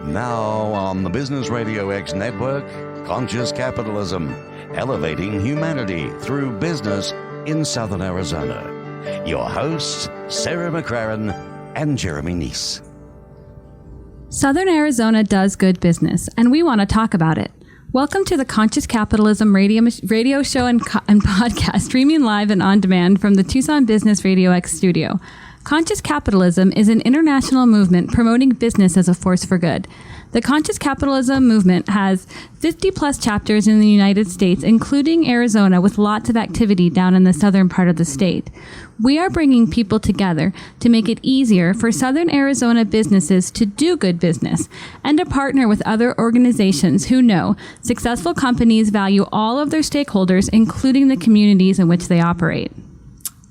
Now on the Business Radio X network, Conscious Capitalism, elevating humanity through business in Southern Arizona. Your hosts, Sarah McCraren and Jeremy Neese. Southern Arizona does good business, and we want to talk about it. Welcome to the Conscious Capitalism radio show and podcast, streaming live and on demand from the Tucson Business Radio X studio. Conscious Capitalism is an international movement promoting business as a force for good. The Conscious Capitalism movement has 50-plus chapters in the United States, including Arizona, with lots of activity down in the southern part of the state. We are bringing people together to make it easier for Southern Arizona businesses to do good business and to partner with other organizations who know successful companies value all of their stakeholders, including the communities in which they operate.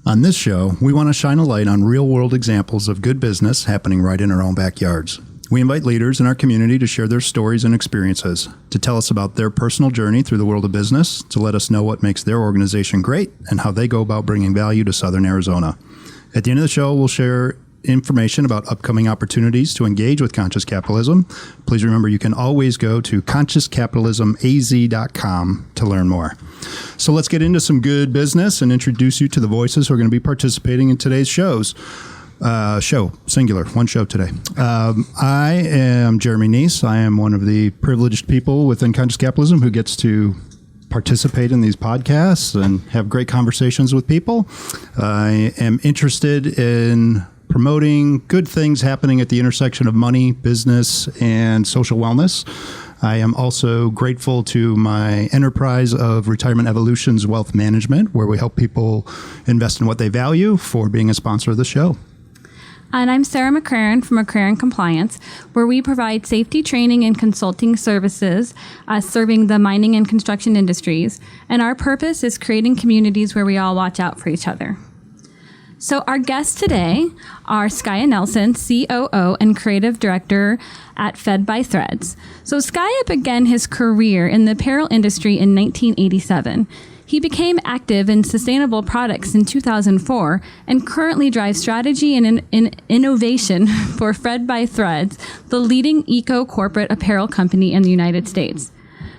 On this show, we want to shine a light on real-world examples of good business happening right in our own backyards. We invite leaders in our community to share their stories and experiences, to tell us about their personal journey through the world of business, to let us know what makes their organization great and how they go about bringing value to Southern Arizona. At the end of the show, we'll share information about upcoming opportunities to engage with Conscious Capitalism. Please remember you can always go to consciouscapitalismaz.com to learn more. So let's get into some good business and introduce you to the voices who are going to be participating in today's shows. Show, singular, one show today. I am Jeremy Neese. I am one of the privileged people within Conscious Capitalism who gets to participate in these podcasts and have great conversations with people. I am interested in promoting good things happening at the intersection of money, business, and social wellness. I am also grateful to my enterprise of Retirement Evolutions Wealth Management, where we help people invest in what they value, for being a sponsor of the show. And I'm Sarah McCraren from McCraren Compliance, where we provide safety training and consulting services serving the mining and construction industries. And our purpose is creating communities where we all watch out for each other. So our guests today are Skya Nelson, COO and Creative Director at Fed By Threads. So Skya began his career in the apparel industry in 1987. He became active in sustainable products in 2004 and currently drives strategy and innovation for Fed By Threads, the leading Eco-Corporate Apparel company in the United States.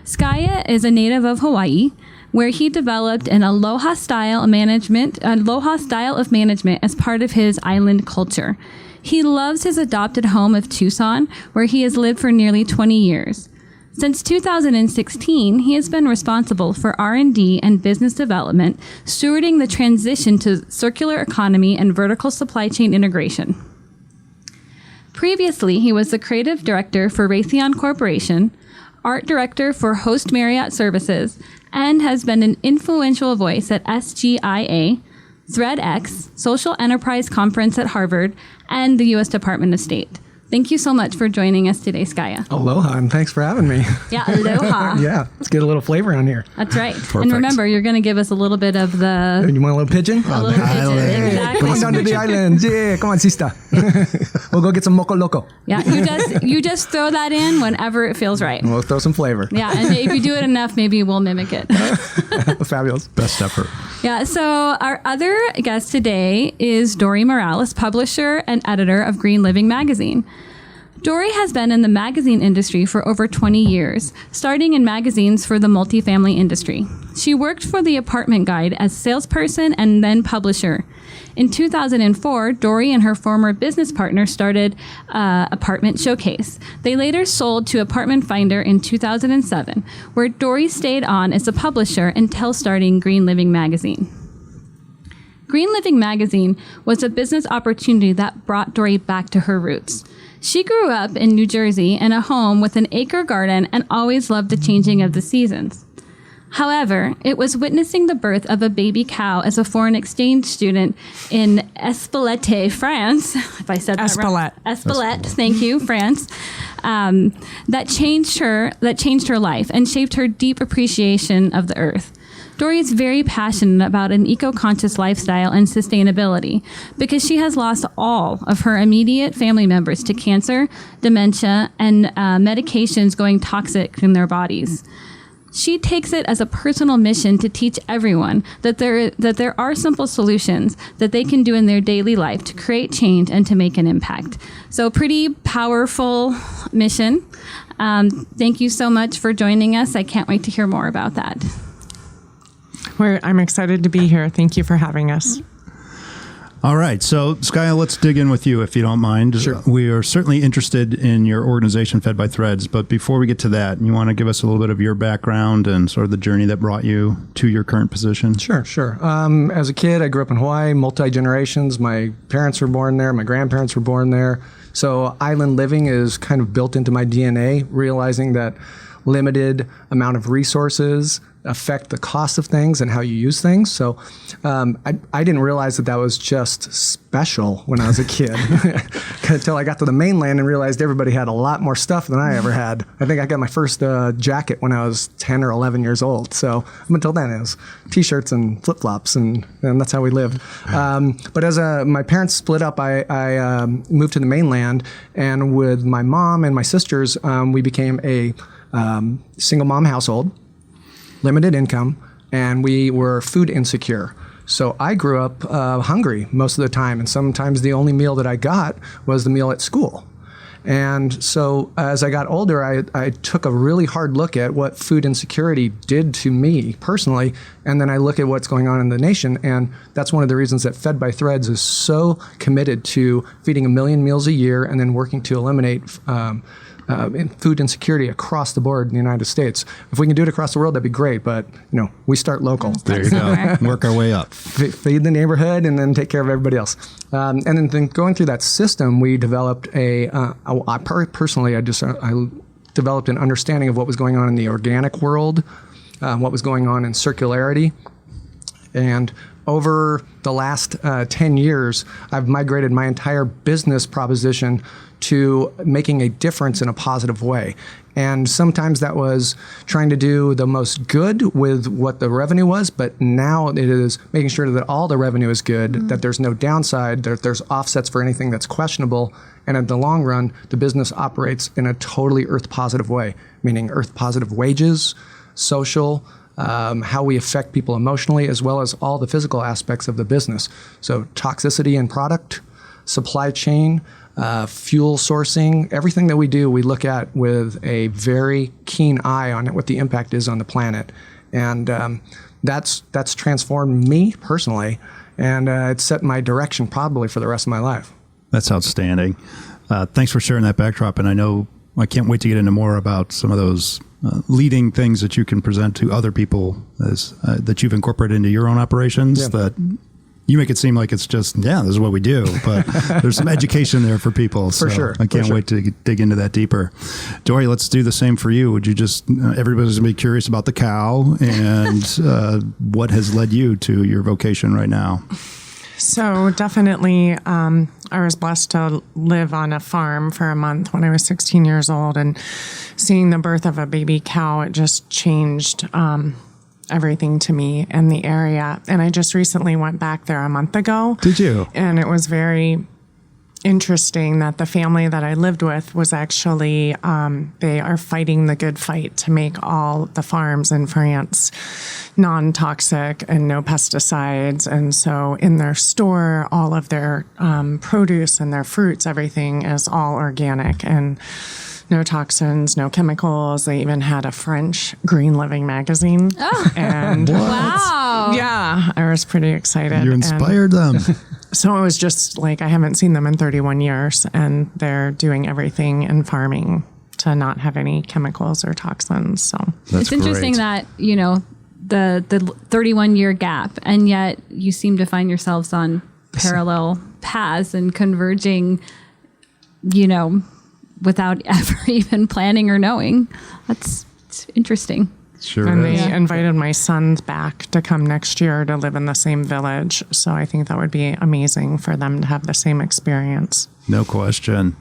Skya is a native of Hawaii, where he developed an aloha style of management as part of his island culture. He loves his adopted home of Tucson, where he has lived for nearly 20 years. Since 2016, he has been responsible for R&D and business development, stewarding the transition to circular economy and vertical supply chain integration. Previously, he was the creative director for Raytheon Corporation, art director for Host Marriott Services, and has been an influential voice at SGIA, ThreadX, Social Enterprise Conference at Harvard, and the U.S. Department of State. Thank you so much for joining us today, Skya. Aloha, and thanks for having me. Yeah, aloha. Yeah, let's get a little flavor on here. That's right. Perfect. And remember, you're going to give us a little bit of the... You want a little pigeon? A little pigeon. Exactly. Come on down to the island. Yeah, come on, sista. We'll go get some moco loco. Yeah, you just throw that in whenever it feels right. We'll throw some flavor. Yeah, and if you do it enough, maybe we'll mimic it. Fabulous. Best effort. Yeah, so our other guest today is Dory Morales, publisher and editor of Green Living magazine. Dory has been in the magazine industry for over 20 years, starting in magazines for the multifamily industry. She worked for the Apartment Guide as salesperson and then publisher. In 2004, Dory and her former business partner started Apartment Showcase. They later sold to Apartment Finder in 2007, where Dory stayed on as a publisher until starting Green Living magazine. Green Living magazine was a business opportunity that brought Dory back to her roots. She grew up in New Jersey in a home with an acre garden and always loved the changing of the seasons. However, it was witnessing the birth of a baby cow as a foreign exchange student in Espelette, France, if I said that right. Espelette, thank you, France, that changed her life and shaped her deep appreciation of the earth. Dory is very passionate about an eco-conscious lifestyle and sustainability because she has lost all of her immediate family members to cancer, dementia, and medications going toxic in their bodies. She takes it as a personal mission to teach everyone that there are simple solutions that they can do in their daily life to create change and to make an impact. So pretty powerful mission. Thank you so much for joining us. I can't wait to hear more about that. I'm excited to be here. Thank you for having us. All right. So, Skya, let's dig in with you, if you don't mind. Sure. We are certainly interested in your organization, Fed by Threads. But before we get to that, you want to give us a little bit of your background and sort of the journey that brought you to your current position? Sure. As a kid, I grew up in Hawaii, multi-generations. My parents were born there. My grandparents were born there. So island living is kind of built into my DNA, realizing that limited amount of resources affect the cost of things and how you use things. So I didn't realize that was just special when I was a kid until I got to the mainland and realized everybody had a lot more stuff than I ever had. I think I got my first jacket when I was 10 or 11 years old. So up until then, it was T-shirts and flip-flops, and that's how we lived. But as my parents split up, I moved to the mainland, and with my mom and my sisters, we became a single mom household, limited income, and we were food insecure. So I grew up hungry most of the time, and sometimes the only meal that I got was the meal at school. And so as I got older, I took a really hard look at what food insecurity did to me personally, and then I look at what's going on in the nation, and that's one of the reasons that Fed by Threads is so committed to feeding 1 million meals a year and then working to eliminate food insecurity across the board in the United States. If we can do it across the world, that'd be great, but we start local. There you go. Work our way up. Feed the neighborhood and then take care of everybody else. And then going through that system, we developed I developed an understanding of what was going on in the organic world, what was going on in circularity. And over the last 10 years, I've migrated my entire business proposition to making a difference in a positive way. And sometimes that was trying to do the most good with what the revenue was, but now it is making sure that all the revenue is good, that there's no downside, that there's offsets for anything that's questionable. And in the long run, the business operates in a totally earth-positive way, meaning earth-positive wages, social, how we affect people emotionally, as well as all the physical aspects of the business. So toxicity in product, supply chain, fuel sourcing, everything that we do, we look at with a very keen eye on what the impact is on the planet. And that's transformed me personally, and it's set my direction probably for the rest of my life. That's outstanding. Thanks for sharing that backdrop. And I can't wait to get into more about some of those leading things that you can present to other people as that you've incorporated into your own operations. That you make it seem like it's just, this is what we do, but there's some education there for people. For sure. I can't wait to dig into that deeper. Dory, let's do the same for you. Would you just, everybody's going to be curious about the cow and what has led you to your vocation right now? So definitely, I was blessed to live on a farm for a month when I was 16 years old, and seeing the birth of a baby cow, it just changed everything to me in the area. And I just recently went back there a month ago. Did you? And it was very interesting that the family that I lived with was actually, they are fighting the good fight to make all the farms in France non-toxic and no pesticides. And so in their store, all of their produce and their fruits, everything is all organic and no toxins, no chemicals. They even had a French Green Living magazine. Oh, and wow. Yeah, I was pretty excited. You inspired them. So it was just like, I haven't seen them in 31 years, and they're doing everything in farming to not have any chemicals or toxins. So it's interesting that, the 31-year gap, and yet you seem to find yourselves on parallel paths and converging, without ever even planning or knowing. It's interesting. Sure. And they invited my sons back to come next year to live in the same village. So I think that would be amazing for them to have the same experience. No question.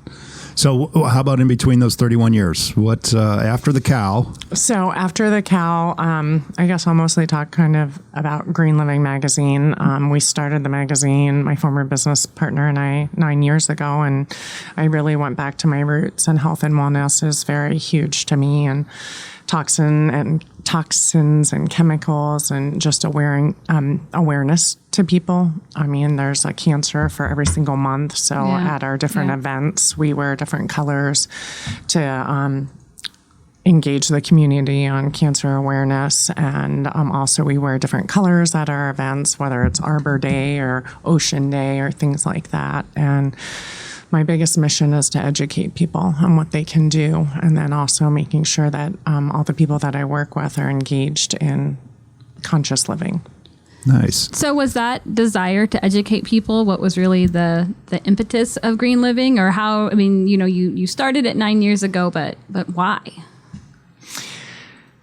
So how about in between those 31 years? What, after the cow? So after the cow, I guess I'll mostly talk kind of about Green Living magazine. We started the magazine, my former business partner and I, 9 years ago, and I really went back to my roots, and health and wellness is very huge to me. And toxins and chemicals, and just awareness to people. I mean, there's a cancer for every single month. So at our different events, we wear different colors to engage the community on cancer awareness. And also we wear different colors at our events, whether it's Arbor Day or Ocean Day or things like that. And my biggest mission is to educate people on what they can do, and then also making sure that all the people that I work with are engaged in conscious living. Nice. So was that desire to educate people what was really the impetus of green living, or how, I mean, you started it 9 years ago, but why?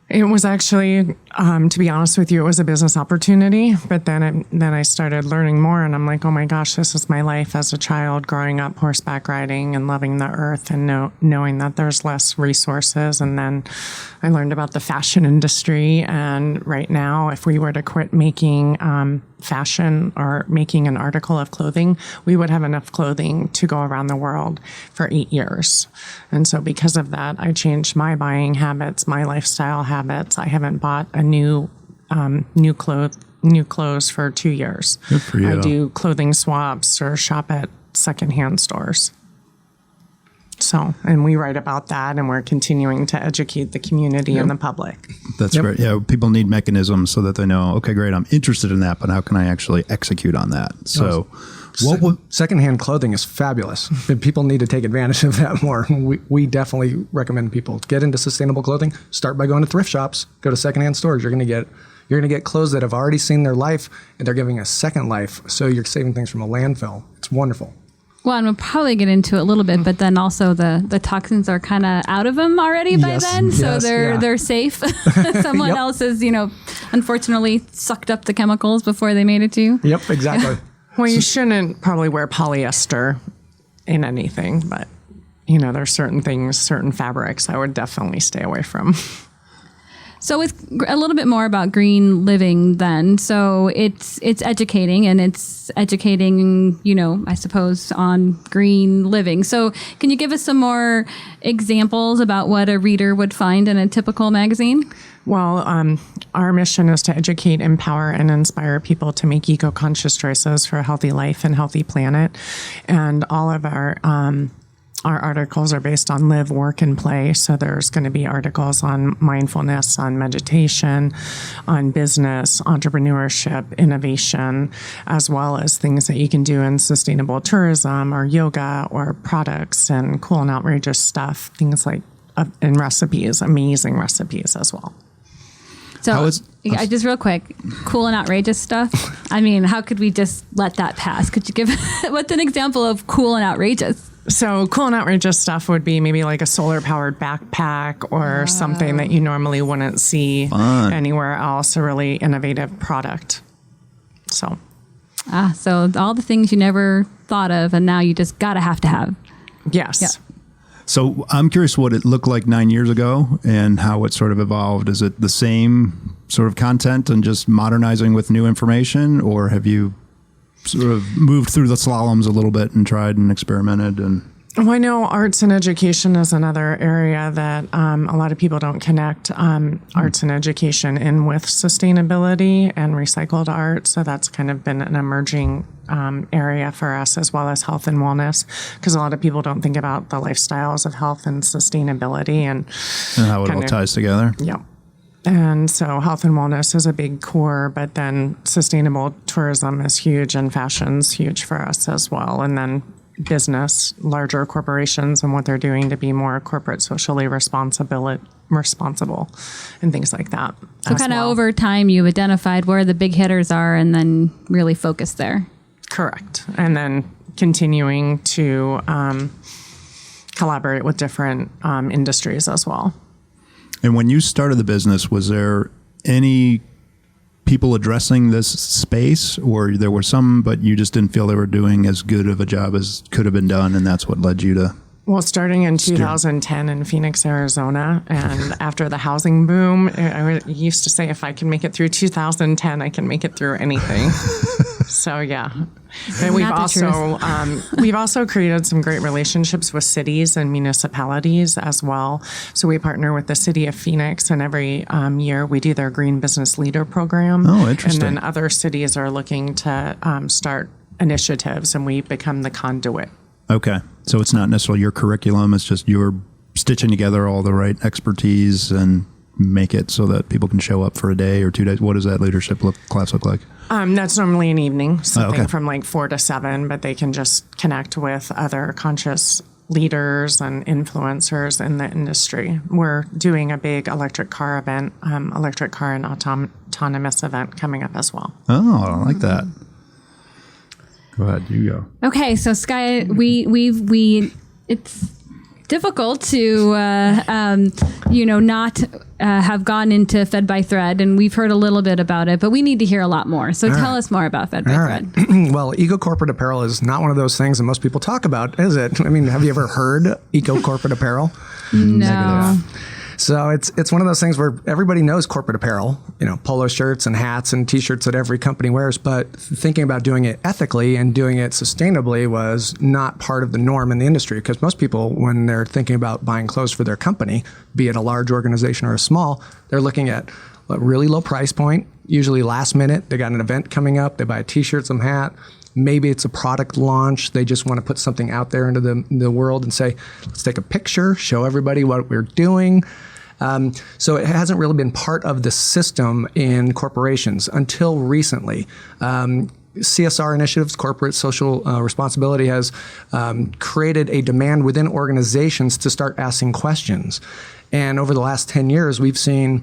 It was actually, to be honest with you, it was a business opportunity. But then I started learning more, and I'm like, oh my gosh, this is my life as a child, growing up horseback riding and loving the earth, and knowing that there's less resources. And then I learned about the fashion industry. And right now, if we were to quit making fashion or making an article of clothing, we would have enough clothing to go around the world for 8 years. And so because of that, I changed my buying habits, my lifestyle habits. I haven't bought a new clothes for 2 years. Good for you. I do clothing swaps or shop at secondhand stores. So, and we write about that, and we're continuing to educate the community and the public. That's great. Yeah, people need mechanisms so that they know, okay, great, I'm interested in that, but how can I actually execute on that? So, secondhand clothing is fabulous. People need to take advantage of that more. We definitely recommend people get into sustainable clothing. Start by going to thrift shops. Go to secondhand stores. You're going to get clothes that have already seen their life, and they're giving a second life. So you're saving things from a landfill. It's wonderful. Well, and we'll probably get into it a little bit, but then also the toxins are kind of out of them already by then, so they're safe. Someone else has, unfortunately sucked up the chemicals before they made it to you. Yep, exactly. Well, you shouldn't probably wear polyester in anything, but there's certain things, certain fabrics I would definitely stay away from. So with a little bit more about green living then. So it's educating, and it's educating, I suppose, on green living. So can you give us some more examples about what a reader would find in a typical magazine? Well, our mission is to educate, empower, and inspire people to make eco-conscious choices for a healthy life and healthy planet. And all of our articles are based on live, work, and play. So there's going to be articles on mindfulness, on meditation, on business, entrepreneurship, innovation, as well as things that you can do in sustainable tourism or yoga or products and cool and outrageous stuff, things like, and recipes, amazing recipes as well. So just real quick, cool and outrageous stuff. I mean, how could we just let that pass? Could you give, what's an example of cool and outrageous? So cool and outrageous stuff would be maybe like a solar-powered backpack or something that you normally wouldn't see anywhere else, a really innovative product. So all the things you never thought of, and now you just have to have. Yes. Yeah. So I'm curious what it looked like 9 years ago and how it sort of evolved. Is it the same sort of content and just modernizing with new information, or have you sort of moved through the slaloms a little bit and tried and experimented? And well, I know arts and education is another area that a lot of people don't connect arts and education in with sustainability and recycled art. So that's kind of been an emerging area for us, as well as health and wellness, because a lot of people don't think about the lifestyles of health and sustainability and how it all ties together. Yeah. And so health and wellness is a big core, but then sustainable tourism is huge, and fashion's huge for us as well. And then business, larger corporations and what they're doing to be more corporate socially responsible and things like that. So kind of over time you identified where the big hitters are and then really focus there. Correct. And then continuing to collaborate with different industries as well. And when you started the business, was there any people addressing this space, or there were some, but you just didn't feel they were doing as good of a job as could have been done, and that's what led you to Well, starting in 2010 in Phoenix, Arizona, and after the housing boom, I used to say if I can make it through 2010, I can make it through anything. So yeah, and we've also created some great relationships with cities and municipalities as well. So we partner with the city of Phoenix, and every year we do their Green Business Leader program. Oh, interesting. And then other cities are looking to start initiatives, and we become the conduit. Okay. So it's not necessarily your curriculum. It's just you're stitching together all the right expertise and make it so that people can show up for a day or 2 days. What does that leadership class look like? That's normally an evening, something okay. from like 4 to 7, but they can just connect with other conscious leaders and influencers in the industry. We're doing a big electric car event, electric car and autonomous event coming up as well. Oh, I like that. Go ahead, you go. Okay, so Skya, we it's difficult to not have gone into Fed by Thread, and we've heard a little bit about it, but we need to hear a lot more. So tell us more about Fed by Thread. Well, Eco-Corporate Apparel is not one of those things that most people talk about, is it? I mean, have you ever heard Eco-Corporate Apparel? No. Negative. So it's one of those things where everybody knows corporate apparel, polo shirts and hats and T-shirts that every company wears, but thinking about doing it ethically and doing it sustainably was not part of the norm in the industry, because most people, when they're thinking about buying clothes for their company, be it a large organization or a small, they're looking at a really low price point, usually last minute. They got an event coming up, they buy a T-shirt, some hat. Maybe it's a product launch. They just want to put something out there into the world and say, let's take a picture, show everybody what we're doing. So it hasn't really been part of the system in corporations until recently. CSR initiatives, corporate social responsibility, has created a demand within organizations to start asking questions. And over the last 10 years, we've seen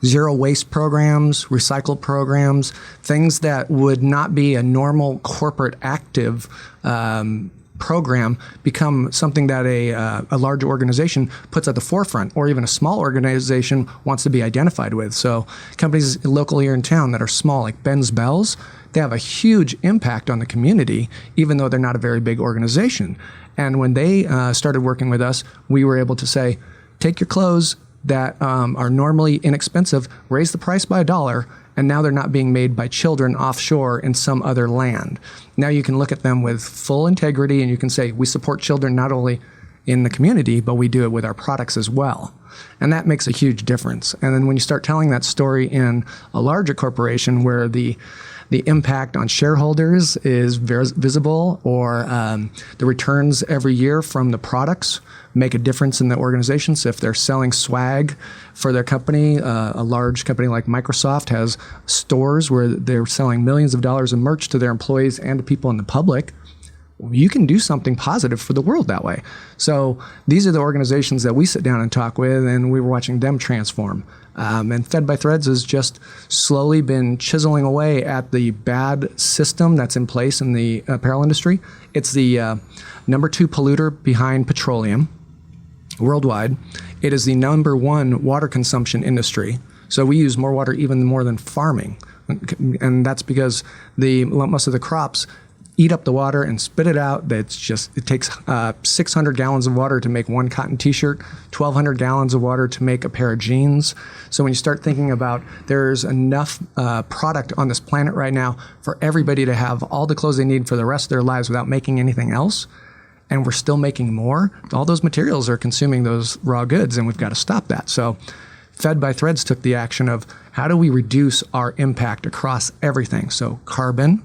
zero waste programs, recycle programs, things that would not be a normal corporate active program become something that a large organization puts at the forefront, or even a small organization wants to be identified with. So companies locally here in town that are small, like Ben's Bells, they have a huge impact on the community, even though they're not a very big organization. And when they started working with us, we were able to say, take your clothes that are normally inexpensive, raise the price by $1, and now they're not being made by children offshore in some other land. Now you can look at them with full integrity, and you can say, we support children not only in the community, but we do it with our products as well. And that makes a huge difference. And then when you start telling that story in a larger corporation where the impact on shareholders is visible, or the returns every year from the products make a difference in the organization. So if they're selling swag for their company, a large company like Microsoft has stores where they're selling millions of dollars of merch to their employees and to people in the public. You can do something positive for the world that way. So these are the organizations that we sit down and talk with, and we were watching them transform. And Fed by Threads has just slowly been chiseling away at the bad system that's in place in the apparel industry. It's the number 2 polluter behind petroleum worldwide. It is the number 1 water consumption industry. So we use more water even more than farming. And that's because most of the crops eat up the water and spit it out. It takes 600 gallons of water to make 1 cotton T-shirt, 1,200 gallons of water to make a pair of jeans. So when you start thinking about there's enough product on this planet right now for everybody to have all the clothes they need for the rest of their lives without making anything else, and we're still making more, all those materials are consuming those raw goods, and we've got to stop that. So Fed by Threads took the action of how do we reduce our impact across everything? So carbon,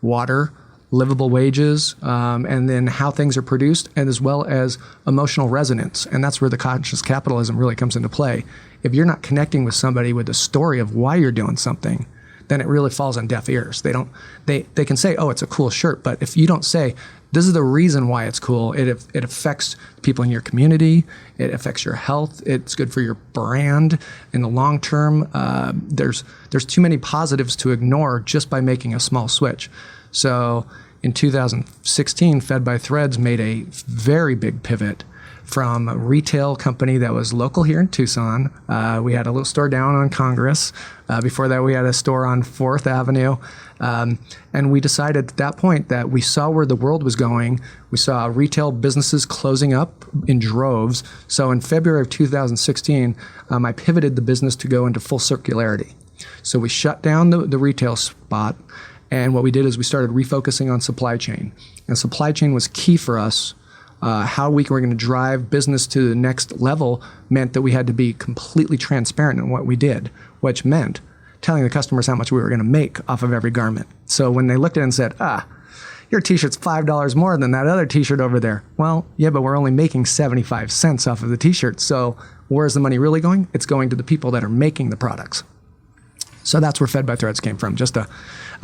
water, livable wages, and then how things are produced, and as well as emotional resonance. And that's where the conscious capitalism really comes into play. If you're not connecting with somebody with the story of why you're doing something, then it really falls on deaf ears. They can say, oh, it's a cool shirt, but if you don't say, this is the reason why it's cool, it affects people in your community, it affects your health, it's good for your brand in the long term. There's too many positives to ignore just by making a small switch. So in 2016, Fed by Threads made a very big pivot from a retail company that was local here in Tucson. We had a little store down on Congress. Before that, we had a store on 4th Avenue. And we decided at that point that we saw where the world was going. We saw retail businesses closing up in droves. So in February of 2016, I pivoted the business to go into full circularity. So we shut down the retail spot. And what we did is we started refocusing on supply chain. And supply chain was key for us. How we were going to drive business to the next level meant that we had to be completely transparent in what we did, which meant telling the customers how much we were going to make off of every garment. So when they looked at it and said, your t-shirt's $5 more than that other t-shirt over there. Well, yeah, but we're only making 75 cents off of the t-shirt. So where's the money really going? It's going to the people that are making the products. So that's where Fed by Threads came from. Just a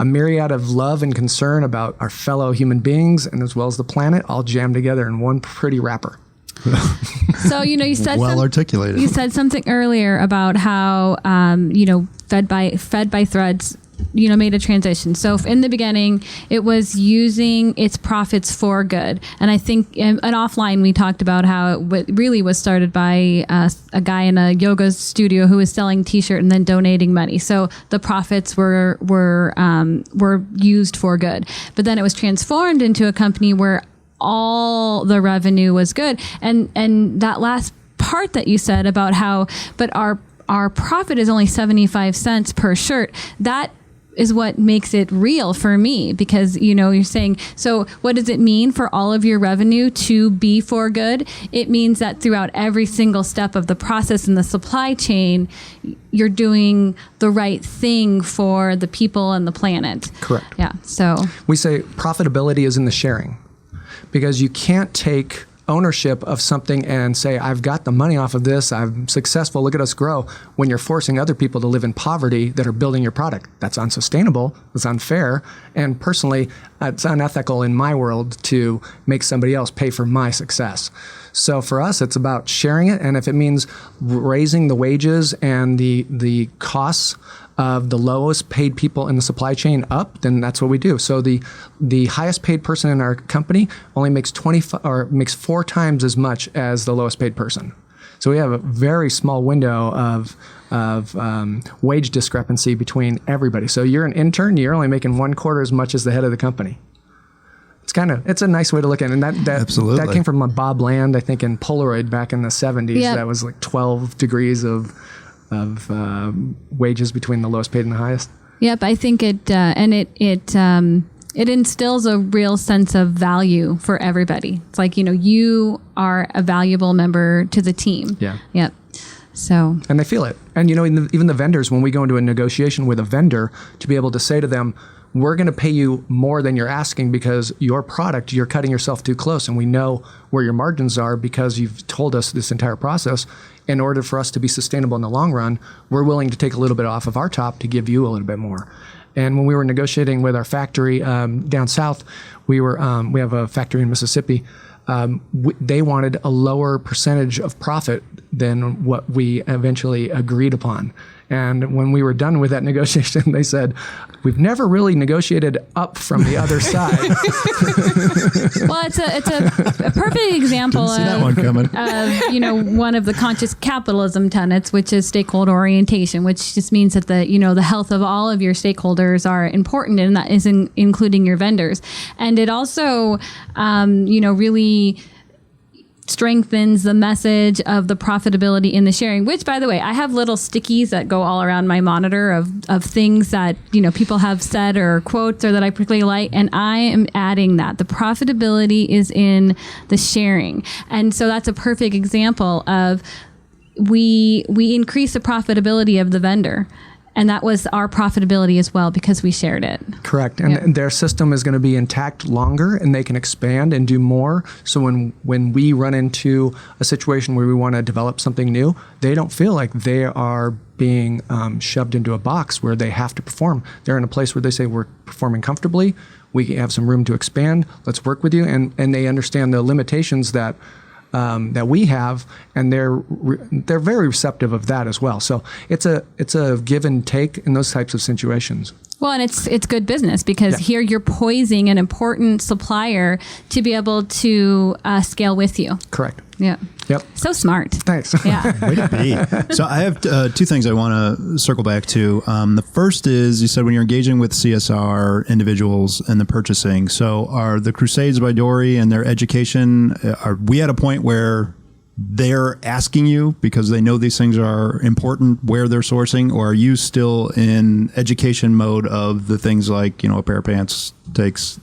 myriad of love and concern about our fellow human beings and as well as the planet all jammed together in one pretty wrapper. So, you said articulated. You said something earlier about how, Fed by Threads, made a transition. So in the beginning, it was using its profits for good. And I think in offline, we talked about how it really was started by a guy in a yoga studio who was selling t-shirt and then donating money. So the profits were used for good. But then it was transformed into a company where all the revenue was good. And that last part that you said about how, but our profit is only 75 cents per shirt, that is what makes it real for me, because you're saying, so what does it mean for all of your revenue to be for good? It means that throughout every single step of the process in the supply chain, you're doing the right thing for the people and the planet. Correct. Yeah. So we say profitability is in the sharing, because you can't take ownership of something and say, I've got the money off of this, I'm successful, look at us grow, when you're forcing other people to live in poverty that are building your product. That's unsustainable, it's unfair, and personally, it's unethical in my world to make somebody else pay for my success. So for us, it's about sharing it, and if it means raising the wages and the costs of the lowest paid people in the supply chain up, then that's what we do. So the highest paid person in our company only makes 4 times as much as the lowest paid person. So we have a very small window of wage discrepancy between everybody. So you're an intern, you're only making 1/4 as much as the head of the company. It's a nice way to look at it. And Absolutely. That came from Bob Land, I think, in Polaroid back in the 70s. Yep. That was like 12 degrees of wages between the lowest paid and the highest. Yep, I think it instills a real sense of value for everybody. It's like, you are a valuable member to the team. Yeah. Yep. So. And they feel it. And even the vendors, when we go into a negotiation with a vendor, to be able to say to them, we're going to pay you more than you're asking because your product, you're cutting yourself too close, and we know where your margins are because you've told us this entire process. In order for us to be sustainable in the long run, we're willing to take a little bit off of our top to give you a little bit more. And when we were negotiating with our factory down south, we have a factory in Mississippi. They wanted a lower percentage of profit than what we eventually agreed upon. And when we were done with that negotiation, they said, we've never really negotiated up from the other side. Well, it's a perfect example Didn't see that one coming. of one of the conscious capitalism tenets, which is stakeholder orientation, which just means that the health of all of your stakeholders are important, and that is including your vendors. And it also really strengthens the message of the profitability in the sharing, which, by the way, I have little stickies that go all around my monitor of things that, people have said or quotes or that I particularly like. And I am adding that the profitability is in the sharing. And so that's a perfect example of we increase the profitability of the vendor. And that was our profitability as well because we shared it. Correct. And their system is going to be intact longer, and they can expand and do more. So when we run into a situation where we want to develop something new, they don't feel like they are being shoved into a box where they have to perform. They're in a place where they say, we're performing comfortably. We have some room to expand. Let's work with you. And they understand the limitations that we have, and they're very receptive of that as well. So it's a give and take in those types of situations. Well, and it's good business because here you're poising an important supplier to be able to scale with you. Correct. Yeah. Yep. So smart. Thanks. Yeah. Way to be. So I have two things I want to circle back to. The first is you said when you're engaging with CSR individuals and the purchasing. So are the Crusades by Dory and their education, are we at a point where they're asking you because they know these things are important where they're sourcing, or are you still in education mode of the things like, a pair of pants takes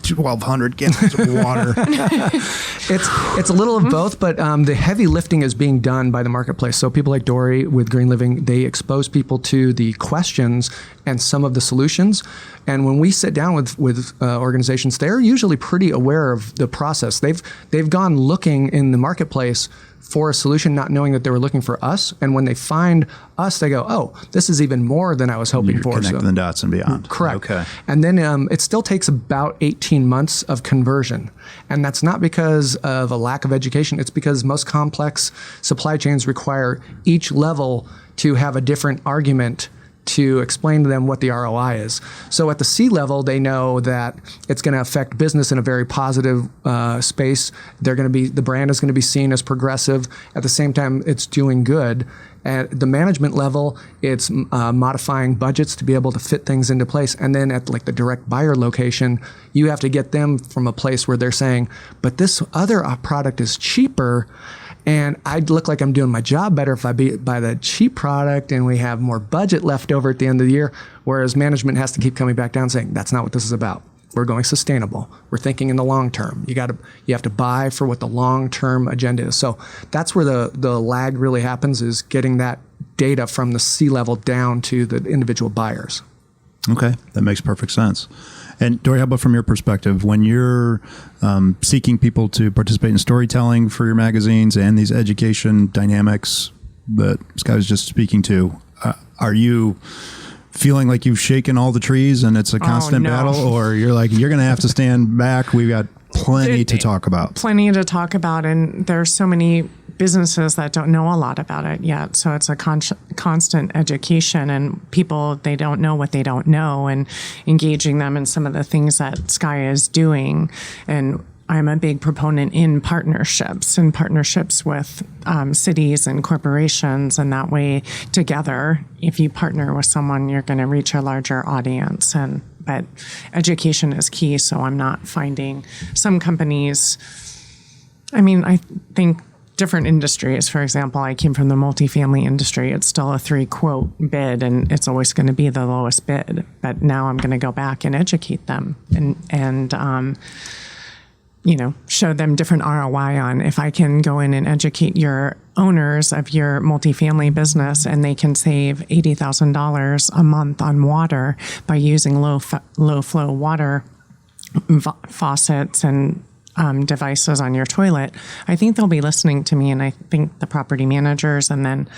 1,200 gallons of water? It's a little of both, but the heavy lifting is being done by the marketplace. So people like Dory with Green Living, they expose people to the questions and some of the solutions. And when we sit down with organizations, they're usually pretty aware of the process. They've gone looking in the marketplace for a solution, not knowing that they were looking for us. And when they find us, they go, oh, this is even more than I was hoping for. Connecting the dots and beyond. Correct. Okay. And then it still takes about 18 months of conversion. And that's not because of a lack of education. It's because most complex supply chains require each level to have a different argument to explain to them what the ROI is. So at the C level, they know that it's going to affect business in a very positive space. The brand is going to be seen as progressive. At the same time, it's doing good. At the management level, it's modifying budgets to be able to fit things into place. And then at like the direct buyer location, you have to get them from a place where they're saying, but this other product is cheaper, and I'd look like I'm doing my job better if I buy the cheap product and we have more budget left over at the end of the year. Whereas management has to keep coming back down saying, that's not what this is about. We're going sustainable. We're thinking in the long term. You have to buy for what the long-term agenda is. So that's where the lag really happens, is getting that data from the C-level down to the individual buyers. Okay, that makes perfect sense. And Dory, how about from your perspective, when you're seeking people to participate in storytelling for your magazines and these education dynamics that Skya was just speaking to, are you feeling like you've shaken all the trees and it's a constant battle, or you're like, you're going to have to stand back? We've got plenty to talk about. Plenty to talk about, and there's so many businesses that don't know a lot about it yet. So it's a constant education, and people, they don't know what they don't know, and engaging them in some of the things that Skya is doing. And I'm a big proponent in partnerships with cities and corporations, and that way together, if you partner with someone, you're going to reach a larger audience. But education is key, so I'm not finding some companies. I think different industries, for example, I came from the multifamily industry. It's still a 3-quote bid, and it's always going to be the lowest bid. But now I'm going to go back and educate them and show them different ROI on, if I can go in and educate your owners of your multifamily business and they can save $80,000 a month on water by using low flow water faucets and devices on your toilet, I think they'll be listening to me, and I think the property managers, and then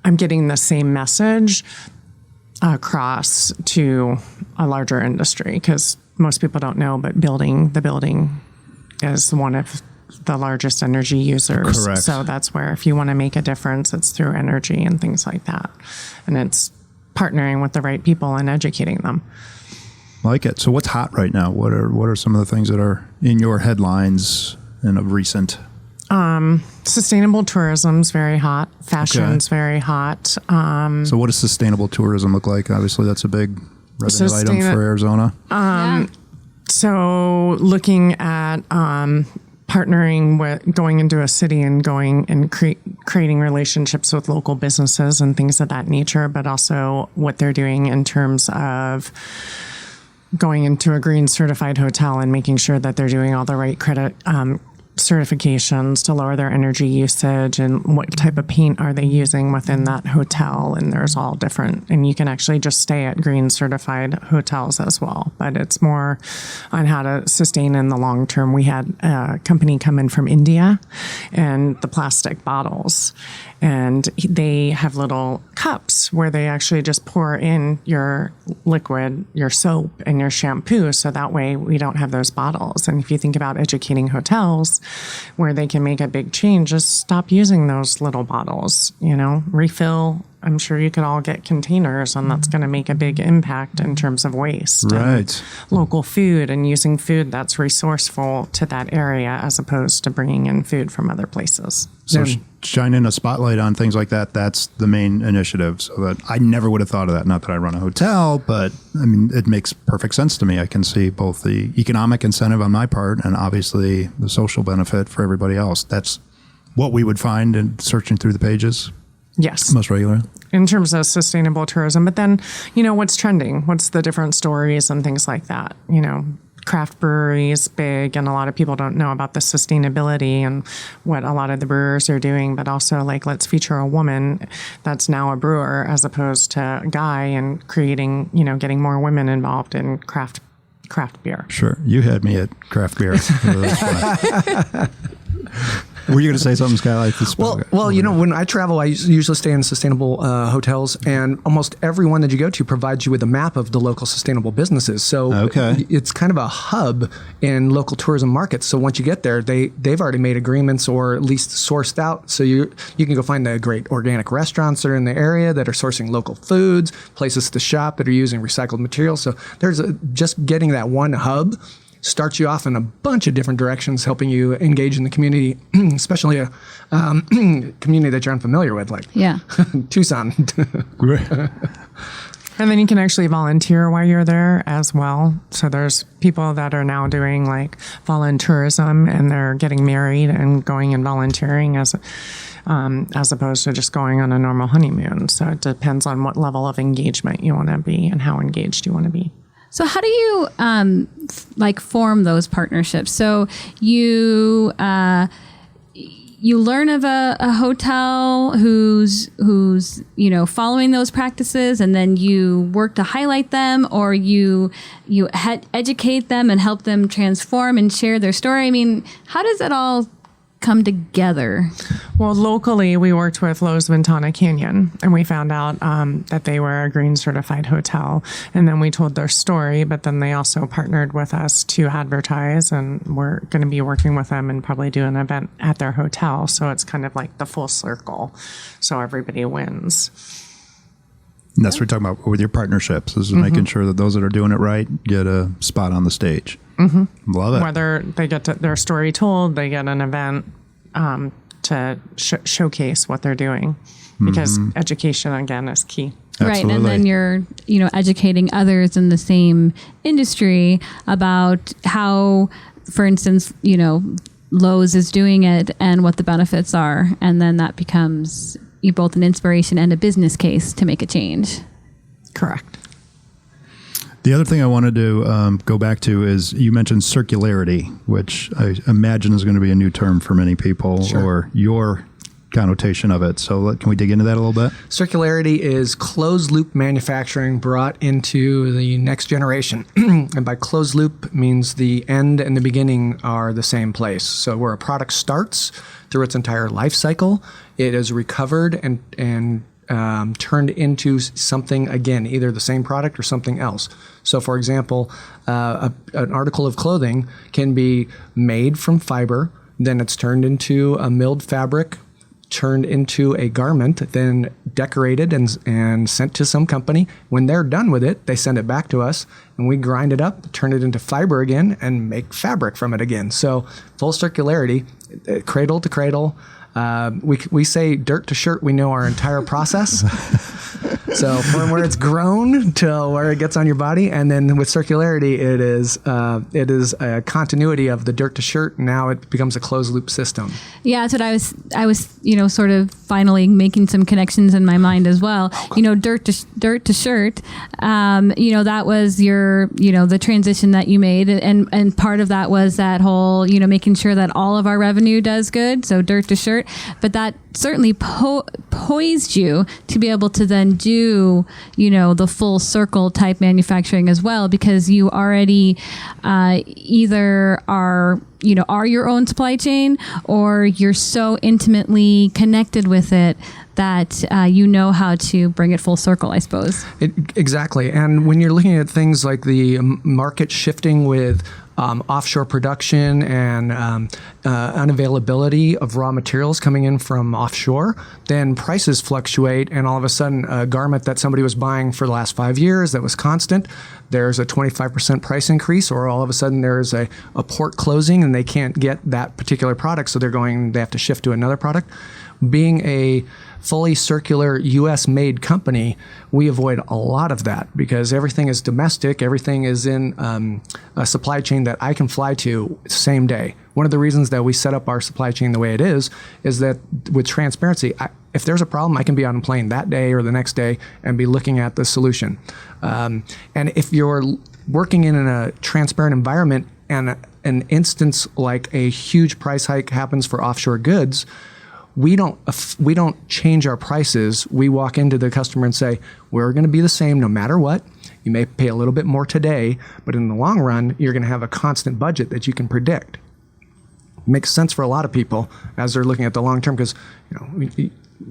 I'm getting the same message across to a larger industry, because most people don't know, but the building is one of the largest energy users. Correct. So that's where, if you want to make a difference, it's through energy and things like that. And it's partnering with the right people and educating them. Like it. So what's hot right now? What are some of the things that are in your headlines and of recent? Sustainable tourism's very hot. Fashion's very hot. So what does sustainable tourism look like? Obviously, that's a big revenue item for Arizona. So looking at partnering with, going into a city and going and creating relationships with local businesses and things of that nature, but also what they're doing in terms of going into a green certified hotel and making sure that they're doing all the right credit certifications to lower their energy usage, and what type of paint are they using within that hotel. And there's all different, and you can actually just stay at green certified hotels as well, but it's more on how to sustain in the long term. We had a company come in from India, and the plastic bottles, and they have little cups where they actually just pour in your liquid, your soap, and your shampoo. So that way we don't have those bottles. And if you think about educating hotels where they can make a big change, just stop using those little bottles, refill I'm sure you could all get containers, and that's going to make a big impact in terms of waste. Right. Local food and using food that's resourceful to that area as opposed to bringing in food from other places. So shining a spotlight on things like that, that's the main initiative. So that I never would have thought of that. Not that I run a hotel, but I mean, it makes perfect sense to me. I can see both the economic incentive on my part and obviously the social benefit for everybody else. That's what we would find in searching through the pages. Yes. Most regular. In terms of sustainable tourism. But then, what's trending? What's the different stories and things like that? Craft breweries, big, and a lot of people don't know about the sustainability and what a lot of the brewers are doing, but also let's feature a woman that's now a brewer as opposed to a guy, and creating, getting more women involved in craft beer. Sure. You had me at craft beer. Were you going to say something, Skya, like this? Well, when I travel, I usually stay in sustainable hotels, and almost everyone that you go to provides you with a map of the local sustainable businesses. So it's kind of a hub in local tourism markets. So once you get there, they've already made agreements or at least sourced out. So you can go find the great organic restaurants that are in the area that are sourcing local foods, places to shop that are using recycled materials. So there's just getting that one hub starts you off in a bunch of different directions, helping you engage in the community, especially a community that you're unfamiliar with, like Tucson. And then you can actually volunteer while you're there as well. So there's people that are now doing volunteerism, and they're getting married and going and volunteering as opposed to just going on a normal honeymoon. So it depends on what level of engagement you want to be and how engaged you want to be. So how do you form those partnerships? So you learn of a hotel who's following those practices, and then you work to highlight them, or you educate them and help them transform and share their story. I mean, how does it all come together? Well, locally, we worked with Lowe's Ventana Canyon, and we found out that they were a green certified hotel. And then we told their story, but then they also partnered with us to advertise, and we're going to be working with them and probably do an event at their hotel. So it's kind of like the full circle. So everybody wins. And that's what we're talking about with your partnerships, is making sure that those that are doing it right get a spot on the stage. Mm-hmm. Love it. Whether they get their story told, they get an event to showcase what they're doing, because education, again, is key. Right, and then you're, educating others in the same industry about how, for instance, Lowe's is doing it and what the benefits are, and then that becomes both an inspiration and a business case to make a change. Correct. The other thing I wanted to go back to is you mentioned circularity, which I imagine is going to be a new term for many people, or your connotation of it. So can we dig into that a little bit? Circularity is closed loop manufacturing brought into the next generation. And by closed loop means the end and the beginning are the same place. So where a product starts through its entire life cycle, it is recovered and turned into something, again, either the same product or something else. So, for example, an article of clothing can be made from fiber, then it's turned into a milled fabric, turned into a garment, then decorated and sent to some company. When they're done with it, they send it back to us, and we grind it up, turn it into fiber again, and make fabric from it again. So, full circularity, cradle to cradle. We say dirt to shirt. We know our entire process. So from where it's grown to where it gets on your body, and then with circularity, it is a continuity of the dirt to shirt. Now it becomes a closed loop system. Yeah, that's what I was sort of finally making some connections in my mind as well. Dirt to shirt. That was your the transition that you made, and part of that was that whole making sure that all of our revenue does good. So dirt to shirt. But that certainly poised you to be able to then do, the full circle type manufacturing as well, because you already either are your own supply chain, or you're so intimately connected with it that you know how to bring it full circle, I suppose. Exactly. And when you're looking at things like the market shifting with offshore production and unavailability of raw materials coming in from offshore, then prices fluctuate, and all of a sudden a garment that somebody was buying for the last 5 years that was constant, there's a 25% price increase, or all of a sudden there's a port closing and they can't get that particular product, so they have to shift to another product. Being a fully circular U.S.-made company, we avoid a lot of that because everything is domestic. Everything is in a supply chain that I can fly to same day. One of the reasons that we set up our supply chain the way it is that with transparency, if there's a problem, I can be on a plane that day or the next day and be looking at the solution. And if you're working in a transparent environment and an instance like a huge price hike happens for offshore goods, we don't change our prices. We walk into the customer and say, we're going to be the same no matter what. You may pay a little bit more today, but in the long run, you're going to have a constant budget that you can predict. It makes sense for a lot of people as they're looking at the long term because,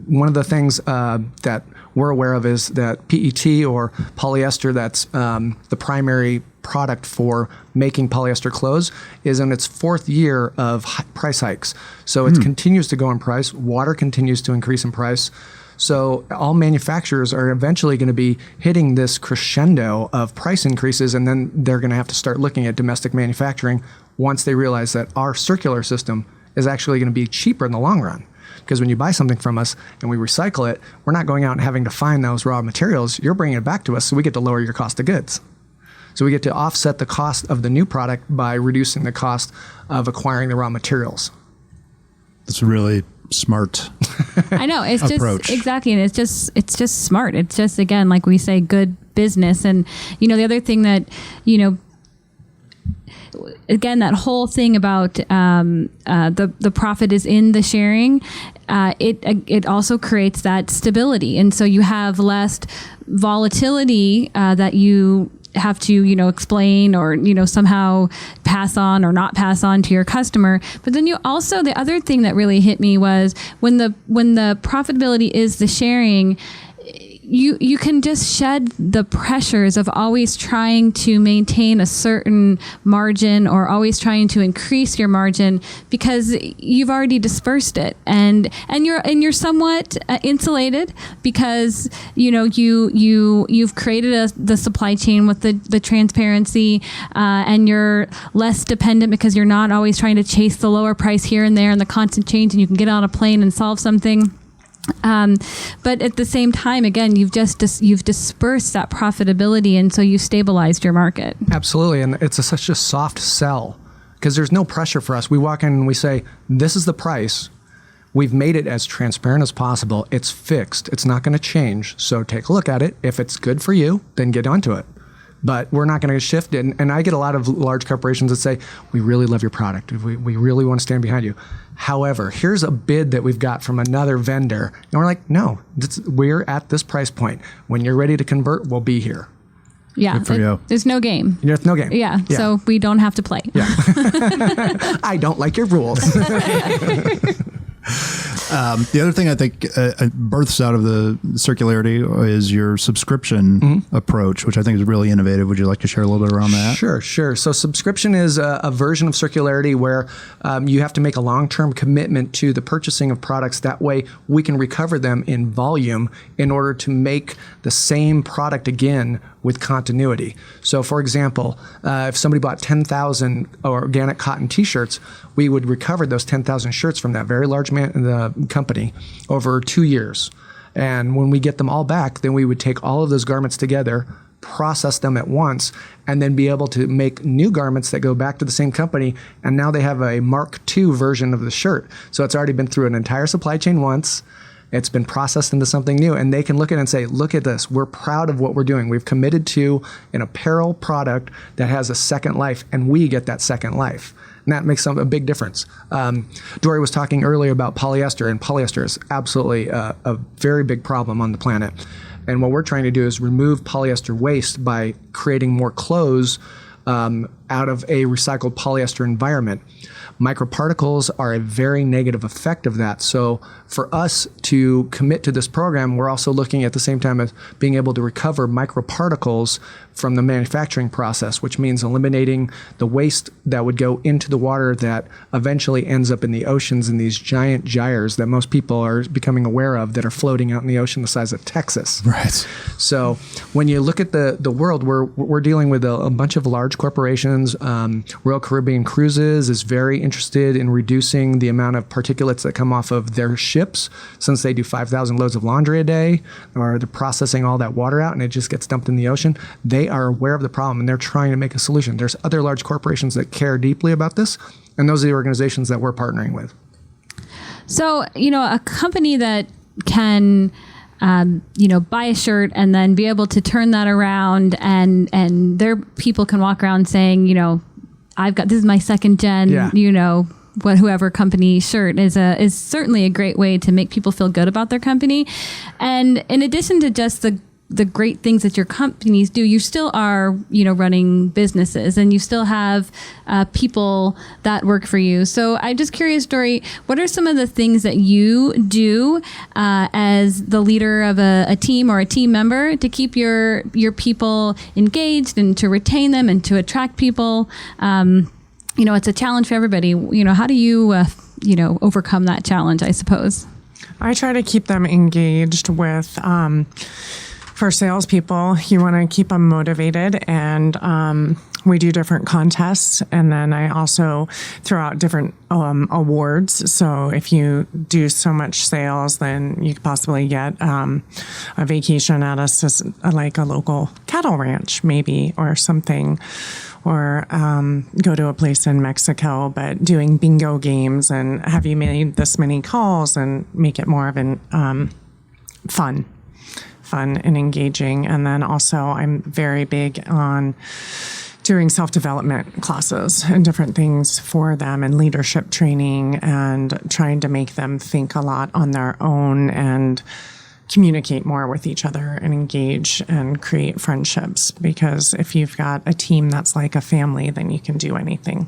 one of the things that we're aware of is that PET or polyester, that's the primary product for making polyester clothes, is in its 4th year of price hikes. So it continues to go in price. Water continues to increase in price. So all manufacturers are eventually going to be hitting this crescendo of price increases, and then they're going to have to start looking at domestic manufacturing once they realize that our circular system is actually going to be cheaper in the long run. Because when you buy something from us and we recycle it, we're not going out and having to find those raw materials. You're bringing it back to us, so we get to lower your cost of goods. So we get to offset the cost of the new product by reducing the cost of acquiring the raw materials. That's really smart. I know, it's approach. Just exactly, and it's just smart. It's just, again, like we say, good business. And the other thing that again, that whole thing about the profit is in the sharing. It also creates that stability, and so you have less volatility that you have to explain or somehow pass on or not pass on to your customer. But then the other thing that really hit me was when the profitability is the sharing, you can just shed the pressures of always trying to maintain a certain margin or always trying to increase your margin because you've already dispersed it, and you're somewhat insulated because you've created the supply chain with the transparency, and you're less dependent because you're not always trying to chase the lower price here and there and the constant change, and you can get on a plane and solve something. But at the same time, again, you've dispersed that profitability, and so you've stabilized your market. Absolutely, and it's such a soft sell because there's no pressure for us. We walk in and we say, this is the price. We've made it as transparent as possible. It's fixed. It's not going to change. So take a look at it. If it's good for you, then get onto it. But we're not going to shift it. And I get a lot of large corporations that say, we really love your product. We really want to stand behind you. However, here's a bid that we've got from another vendor. And we're like, no, we're at this price point. When you're ready to convert, we'll be here. Yeah, there's no game. There's no game. Yeah, so we don't have to play. Yeah. I don't like your rules. The other thing I think births out of the circularity is your subscription approach, which I think is really innovative. Would you like to share a little bit around that? Sure. So subscription is a version of circularity where you have to make a long-term commitment to the purchasing of products. That way we can recover them in volume in order to make the same product again with continuity. So for example, if somebody bought 10,000 organic cotton t-shirts, we would recover those 10,000 shirts from that very large company over 2 years. And when we get them all back, then we would take all of those garments together, process them at once, and then be able to make new garments that go back to the same company. And now they have a Mark II version of the shirt. So it's already been through an entire supply chain once. It's been processed into something new, and they can look at it and say, look at this. We're proud of what we're doing. We've committed to an apparel product that has a second life, and we get that second life. And that makes a big difference. Dory was talking earlier about polyester, and polyester is absolutely a very big problem on the planet. And what we're trying to do is remove polyester waste by creating more clothes out of a recycled polyester environment. Microparticles are a very negative effect of that. So for us to commit to this program, we're also looking at the same time as being able to recover microparticles from the manufacturing process, which means eliminating the waste that would go into the water that eventually ends up in the oceans in these giant gyres that most people are becoming aware of that are floating out in the ocean the size of Texas. Right. So when you look at the world, we're dealing with a bunch of large corporations. Royal Caribbean Cruises is very interested in reducing the amount of particulates that come off of their ships, since they do 5,000 loads of laundry a day, or they're processing all that water out and it just gets dumped in the ocean. They are aware of the problem and they're trying to make a solution. There's other large corporations that care deeply about this, and those are the organizations that we're partnering with. So, a company that can, buy a shirt and then be able to turn that around and their people can walk around saying, this is my second gen, whoever company shirt is certainly a great way to make people feel good about their company. And in addition to just the great things that your companies do, you still are, running businesses and you still have people that work for you. So I'm just curious, Dory, what are some of the things that you do as the leader of a team or a team member to keep your people engaged and to retain them and to attract people? It's a challenge for everybody. How do you, overcome that challenge, I suppose? I try to keep them engaged with, for salespeople, you want to keep them motivated, and we do different contests. And then I also throw out different awards. So if you do so much sales, then you could possibly get a vacation at like a local cattle ranch, maybe, or something. Or go to a place in Mexico, but doing bingo games and have you made this many calls and make it more of an fun and engaging. And then also I'm very big on doing self-development classes and different things for them and leadership training and trying to make them think a lot on their own and communicate more with each other and engage and create friendships. Because if you've got a team that's like a family, then you can do anything.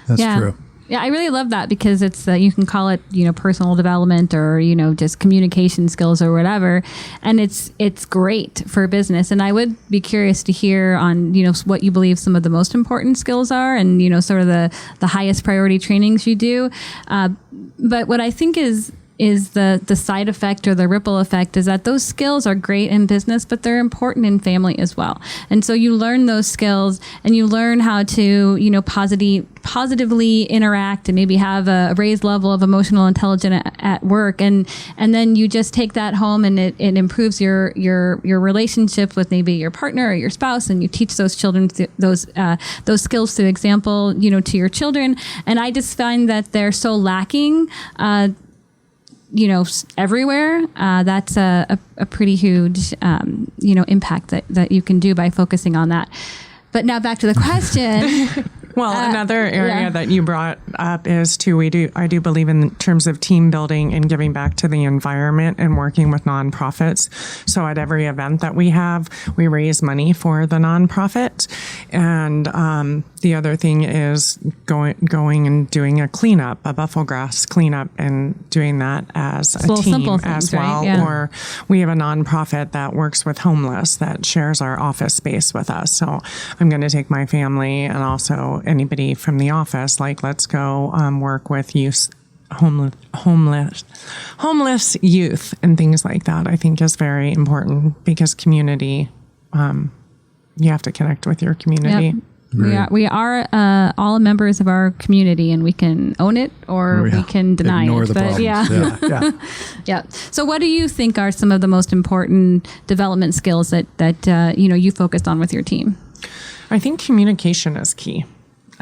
That's true. Yeah, I really love that because it's you can call it personal development or just communication skills or whatever, and it's great for business. And I would be curious to hear on what you believe some of the most important skills are, and sort of the highest priority trainings you do. But what I think is the side effect or the ripple effect is that those skills are great in business, but they're important in family as well. And so you learn those skills and you learn how to, positively interact and maybe have a raised level of emotional intelligence at work. And then you just take that home and it improves your relationship with maybe your partner or your spouse. And you teach those children those skills through example, to your children. And I just find that they're so lacking, everywhere. That's a pretty huge, impact that you can do by focusing on that. But now back to the question. Well, another area that you brought up is I do believe in terms of team building and giving back to the environment and working with nonprofits. So at every event that we have, we raise money for the nonprofit. And the other thing is going and doing a cleanup, a buffalo grass cleanup, and doing that as a team as well. Right? Yeah. Or we have a nonprofit that works with homeless that shares our office space with us. So I'm going to take my family and also anybody from the office, like let's go work with homeless youth and things like that. I think is very important because community, you have to connect with your community. Yep. Right. We are all members of our community, and we can own it or we can deny Ignore it. The but problems. Yeah. So, what do you think are some of the most important development skills that you focused on with your team? I think communication is key.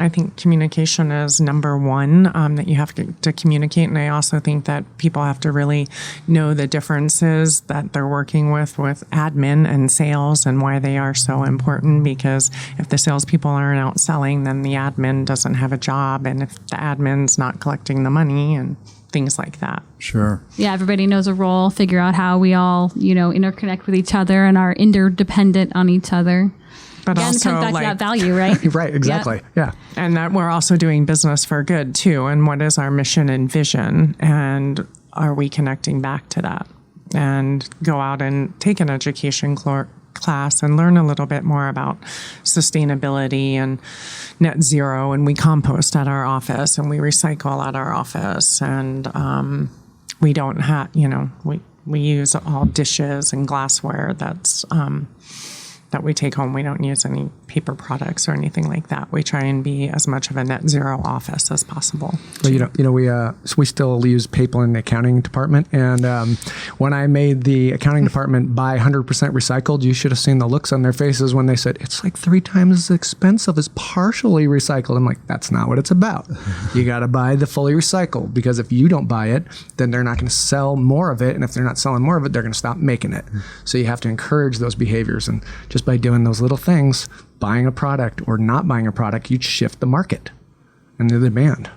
I think communication is number one, that you have to communicate. And I also think that people have to really know the differences that they're working with admin and sales and why they are so important. Because if the salespeople aren't out selling, then the admin doesn't have a job. And if the admin's not collecting the money and things like that. Sure. Yeah, everybody knows a role, figure out how we all, interconnect with each other and are interdependent on each other. But Again, also, it comes back like, to that value, right? Right, exactly. Yeah. and that we're also doing business for good too. And what is our mission and vision? And are we connecting back to that? And go out and take an education class and learn a little bit more about sustainability and net zero. And we compost at our office and we recycle at our office. And we don't have, we use all dishes and glassware that we take home. We don't use any paper products or anything like that. We try and be as much of a net zero office as possible. Well, we still use paper in the accounting department. And when I made the accounting department buy 100% recycled, you should have seen the looks on their faces when they said, it's like 3 times as expensive as partially recycled. I'm like, that's not what it's about. You got to buy the fully recycled, because if you don't buy it, then they're not going to sell more of it. And if they're not selling more of it, they're going to stop making it. So you have to encourage those behaviors. And just by doing those little things, buying a product or not buying a product, you shift the market and the demand.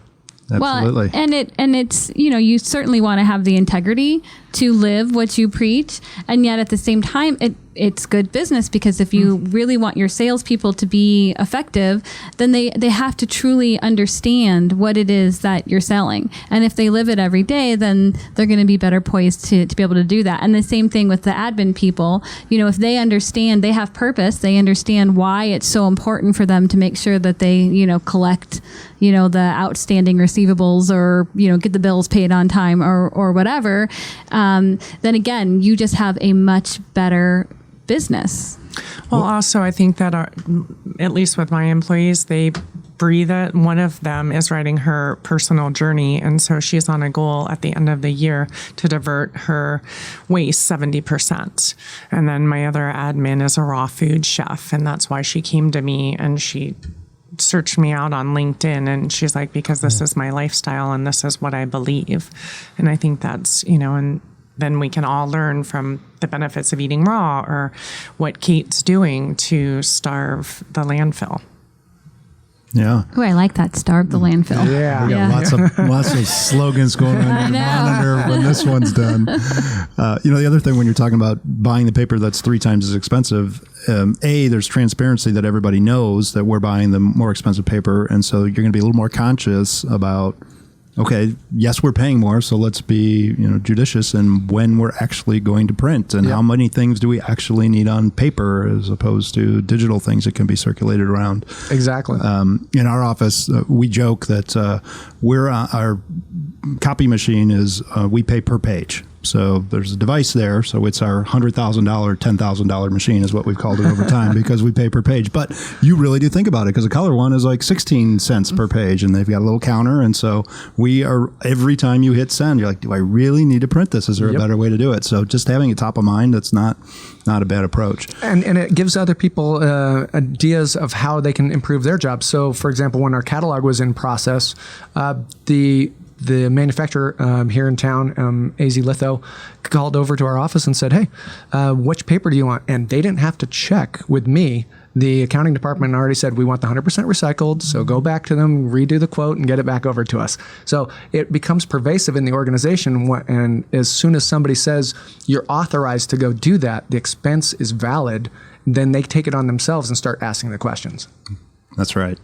Absolutely. Well, and it's, you certainly want to have the integrity to live what you preach. And yet at the same time, it's good business, because if you really want your salespeople to be effective, then they have to truly understand what it is that you're selling. And if they live it every day, then they're going to be better poised to be able to do that. And the same thing with the admin people. If they understand, they have purpose, they understand why it's so important for them to make sure that they, collect, the outstanding receivables, or, get the bills paid on time, or whatever, then again, you just have a much better business. Well, also, I think that at least with my employees, they breathe it. One of them is writing her personal journey. And so she's on a goal at the end of the year to divert her waste 70%. And then my other admin is a raw food chef. And that's why she came to me, and she searched me out on LinkedIn, and she's like, because this is my lifestyle and this is what I believe. And I think that's, and then we can all learn from the benefits of eating raw, or what Kate's doing to starve the landfill. Yeah. Oh, I like that. Starve the landfill. Yeah. We got lots of slogans going on in the monitor when this one's done. The other thing, when you're talking about buying the paper that's 3 times as expensive, there's transparency that everybody knows that we're buying the more expensive paper. And so you're going to be a little more conscious about, okay, yes, we're paying more, so let's be judicious in when we're actually going to print, and how many things do we actually need on paper as opposed to digital things that can be circulated around. Exactly. In our office, we joke that our copy machine is we pay per page. So there's a device there. So it's our $100,000, $10,000 machine is what we've called it over time, because we pay per page. But you really do think about it, because a color one is like 16 cents per page, and they've got a little counter. And so we are, every time you hit send, you're like, do I really need to print this? Is there a better way to do it? So just having it top of mind, that's not a bad approach. And it gives other people ideas of how they can improve their job. So for example, when our catalog was in process, the manufacturer here in town, AZ Litho, called over to our office and said, hey, which paper do you want? And they didn't have to check with me. The accounting department already said, we want the 100% recycled, so go back to them, redo the quote, and get it back over to us. So it becomes pervasive in the organization, and as soon as somebody says, you're authorized to go do that, the expense is valid, then they take it on themselves and start asking the questions. That's right.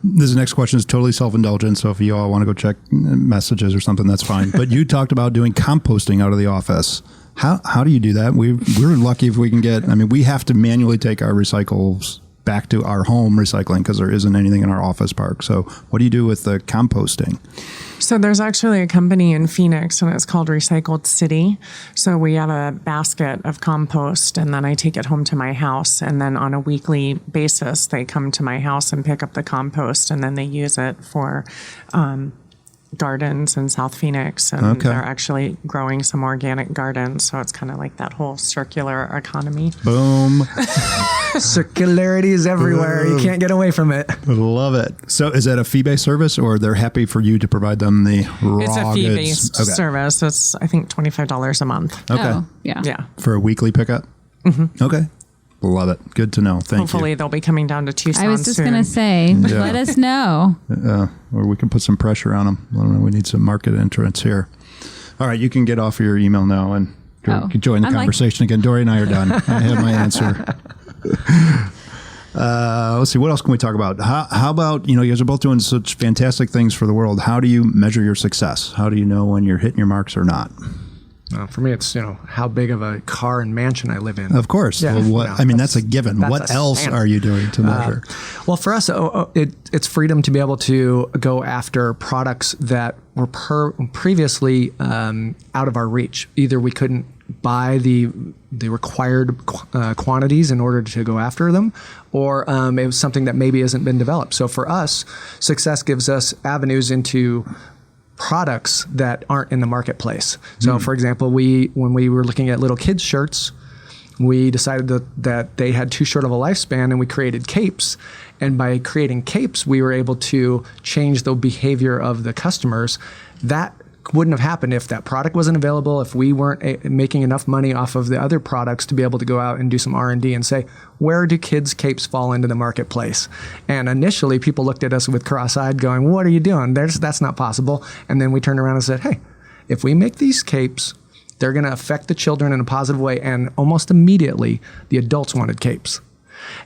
This next question is totally self-indulgent, so if you all want to go check messages or something, that's fine. But you talked about doing composting out of the office. How do you do that? We're lucky if we can get, we have to manually take our recycles back to our home recycling, because there isn't anything in our office park. So what do you do with the composting? So there's actually a company in Phoenix, and it's called Recycled City. So we have a basket of compost, and then I take it home to my house. And then on a weekly basis, they come to my house and pick up the compost, and then they use it for gardens in South Phoenix. And they're actually growing some organic gardens. So it's kind of like that whole circular economy. Boom. Circularity is everywhere. You can't get away from it. Love it. So is that a fee-based service, or they're happy for you to provide them the raw goods? It's a fee-based service. It's, I think, $25 a month. Okay. Oh, yeah. Yeah. For a weekly pickup? Mm-hmm. Okay. Love it. Good to know. Thank you. Hopefully they'll be coming down to Tucson I was just soon. going to say, let us know. Or we can put some pressure on them. I don't know. We need some market entrance here. All right. You can get off your email now and join the conversation again. Dory and I are done. I have my answer. Let's see. What else can we talk about? How about, you guys are both doing such fantastic things for the world. How do you measure your success? How do you know when you're hitting your marks or not? For me, it's, how big of a car and mansion I live in. Of course. Yeah. Well, that's a given. What else are you doing to measure? Well, for us, it's freedom to be able to go after products that were previously out of our reach. Either we couldn't buy the required quantities in order to go after them, or it was something that maybe hasn't been developed. So for us, success gives us avenues into products that aren't in the marketplace. So for example, when we were looking at little kids' shirts, we decided that they had too short of a lifespan, and we created capes. And by creating capes, we were able to change the behavior of the customers. That wouldn't have happened if that product wasn't available, if we weren't making enough money off of the other products to be able to go out and do some R&D and say, where do kids' capes fall into the marketplace? And initially, people looked at us with cross-eyed going, what are you doing? That's not possible. And then we turned around and said, hey, if we make these capes, they're going to affect the children in a positive way. And almost immediately, the adults wanted capes.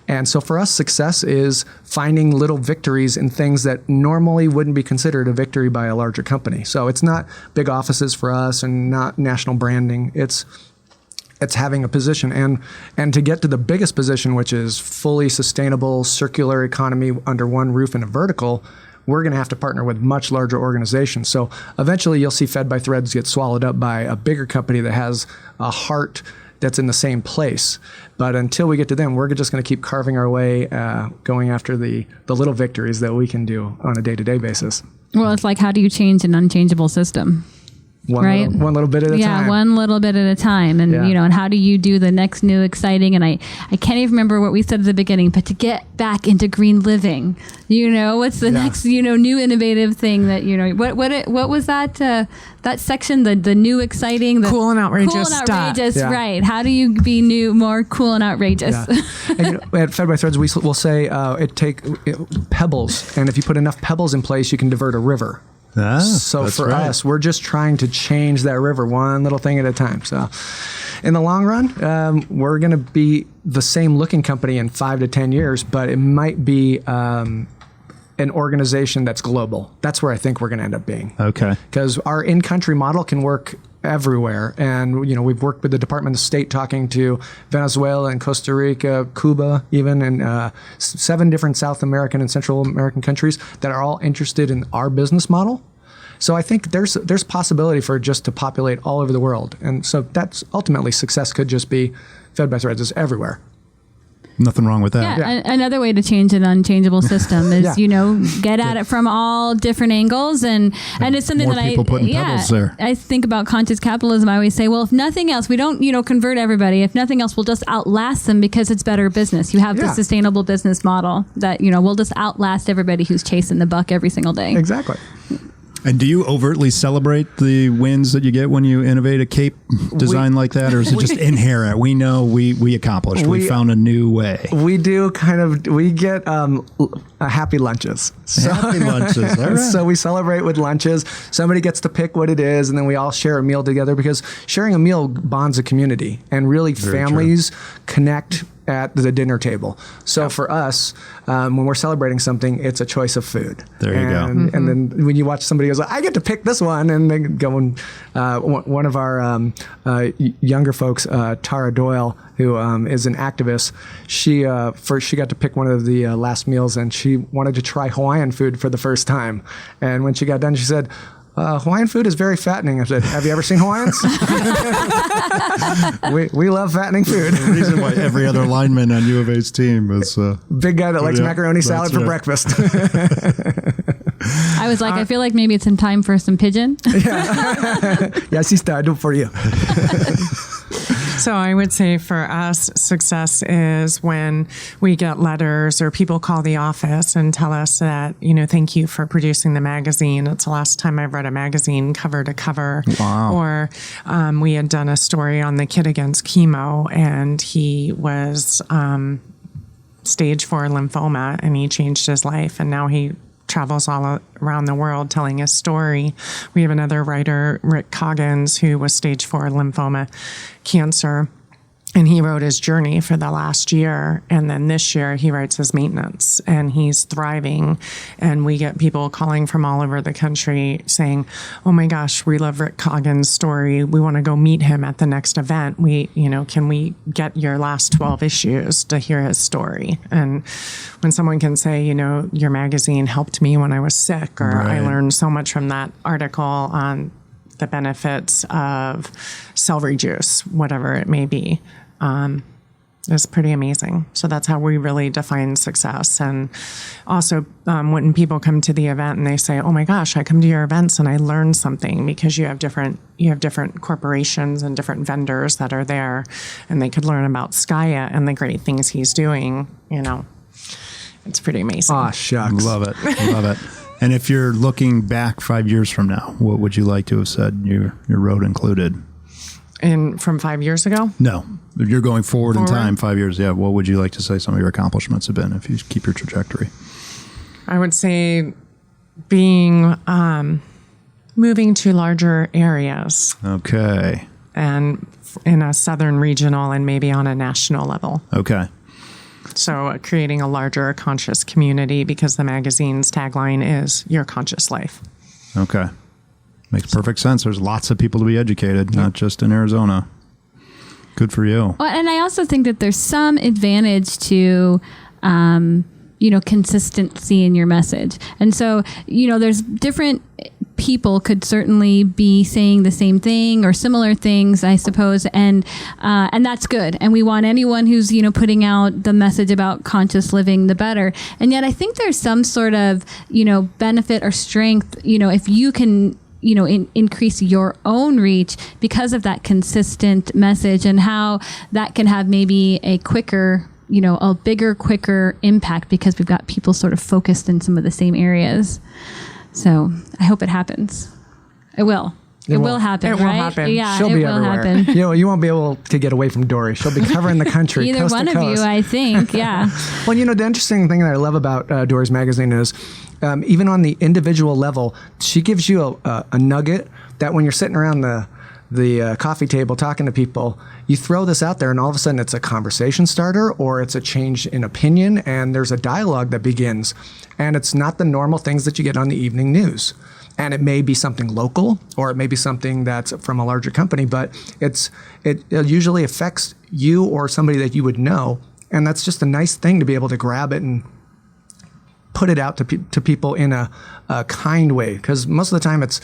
And so for us, success is finding little victories in things that normally wouldn't be considered a victory by a larger company. So it's not big offices for us and not national branding. It's having a position. And to get to the biggest position, which is fully sustainable, circular economy under one roof in a vertical, we're going to have to partner with much larger organizations. So eventually you'll see Fed by Threads get swallowed up by a bigger company that has a heart that's in the same place. But until we get to them, we're just going to keep carving our way, going after the little victories that we can do on a day-to-day basis. Well, it's like, how do you change an unchangeable system? Right? One little bit at a time. Yeah, one little bit at a time. And, and how do you do the next new exciting? And I can't even remember what we said at the beginning, but to get back into green living, what's the next, new innovative thing that, what was that section, the new exciting, the cool and outrageous stuff. Yeah. Right. How do you be new, more cool and outrageous? Yeah. And, at Fed by Threads, we'll say take pebbles. And if you put enough pebbles in place, you can divert a river. So for us, we're just trying to change that river one little thing at a time. So in the long run, we're going to be the same looking company in 5 to 10 years, but it might be an organization that's global. That's where I think we're going to end up being. Okay. Because our in-country model can work everywhere. And, we've worked with the Department of State talking to Venezuela and Costa Rica, Cuba, even, and 7 different South American and Central American countries that are all interested in our business model. So I think there's possibility for just to populate all over the world. And so that's ultimately success could just be Fed by Threads is everywhere. Nothing wrong with that. Yeah. Another way to change an unchangeable system is, get at it from all different angles. And it's something more that people putting pebbles there. I think about conscious capitalism. I always say, well, if nothing else, we don't, convert everybody. If nothing else, we'll just outlast them because it's better business. You have the sustainable business model that, we'll just outlast everybody who's chasing the buck every single day. Exactly. And do you overtly celebrate the wins that you get when you innovate a cape design like that, or is it just inherent? We know we accomplished. We found a new way. We do we get happy lunches. Happy lunches. All right. So we celebrate with lunches. Somebody gets to pick what it is, and then we all share a meal together, because sharing a meal bonds a community, and really families connect at the dinner table. So for us, when we're celebrating something, it's a choice of food. There you go. And then when you watch somebody goes, I get to pick this one, and they go and one of our younger folks, Tara Doyle, who is an activist, she got to pick one of the last meals, and she wanted to try Hawaiian food for the first time. And when she got done, she said, Hawaiian food is very fattening. I said, have you ever seen Hawaiians? we love fattening food. The reason why every other lineman on U of A's team is big guy that likes macaroni salad for breakfast. I was like, I feel like maybe it's in time for some pigeon. Yeah, sister, I do it for you. So I would say for us, success is when we get letters or people call the office and tell us that, thank you for producing the magazine. It's the last time I've read a magazine cover to cover. Wow. Or we had done a story on the kid against chemo, and he was stage 4 lymphoma, and he changed his life, and now he travels all around the world telling his story. We have another writer, Rick Coggins, who was stage 4 lymphoma cancer. And he wrote his journey for the last year. And then this year he writes his maintenance, and he's thriving. And we get people calling from all over the country saying, oh my gosh, we love Rick Coggin's story. We want to go meet him at the next event. Can we get your last 12 issues to hear his story? And when someone can say, your magazine helped me when I was sick, or I learned so much from that article on the benefits of celery juice, whatever it may be, is pretty amazing. So that's how we really define success. And also, when people come to the event and they say, "Oh my gosh, I come to your events and I learned something," because you have different corporations and different vendors that are there, and they could learn about Skya and the great things he's doing. It's pretty amazing. Ah, shucks, love it, love it. And if you're looking back 5 years from now, what would you like to have said your road included? From 5 years ago? No. If you're going forward in time, 5 years, what would you like to say some of your accomplishments have been if you keep your trajectory? I would say moving to larger areas. Okay. And in a southern regional and maybe on a national level. Okay. So creating a larger conscious community, because the magazine's tagline is your conscious life. Okay. Makes perfect sense. There's lots of people to be educated, not just in Arizona. Good for you. Well, and I also think that there's some advantage to, consistency in your message. And so, there's different people could certainly be saying the same thing or similar things, I suppose. And that's good. And we want anyone who's, putting out the message about conscious living, the better. And yet I think there's some sort of, benefit or strength, if you can, increase your own reach because of that consistent message, and how that can have maybe a quicker, a bigger, quicker impact because we've got people sort of focused in some of the same areas. So I hope it happens. It will. It will happen. It will right? happen. Yeah, She'll it be will everywhere. happen. You won't be able to get away from Dory. She'll be covering the country, Either coast one to of coast. you, I think. Yeah. Well, the interesting thing that I love about Dory's magazine is even on the individual level, she gives you a nugget that when you're sitting around the coffee table talking to people, you throw this out there and all of a sudden it's a conversation starter, or it's a change in opinion, and there's a dialogue that begins. And it's not the normal things that you get on the evening news. And it may be something local, or it may be something that's from a larger company, but it usually affects you or somebody that you would know. And that's just a nice thing to be able to grab it and put it out to people in a kind way. Because most of the time it's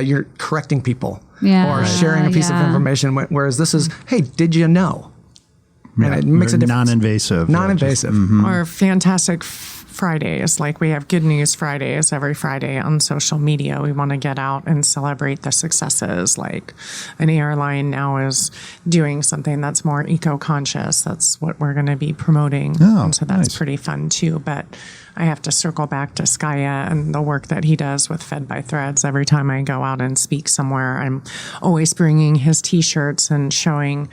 you're correcting people or sharing a piece of information, whereas this is, hey, did you know? And it makes a difference. Non-invasive. Non-invasive. Or fantastic Fridays, like we have Good News Fridays every Friday on social media. We want to get out and celebrate the successes. Like an airline now is doing something that's more eco-conscious. That's what we're going to be promoting. And so that's pretty fun too. But I have to circle back to Skya and the work that he does with Fed by Threads. Every time I go out and speak somewhere, I'm always bringing his T-shirts and showing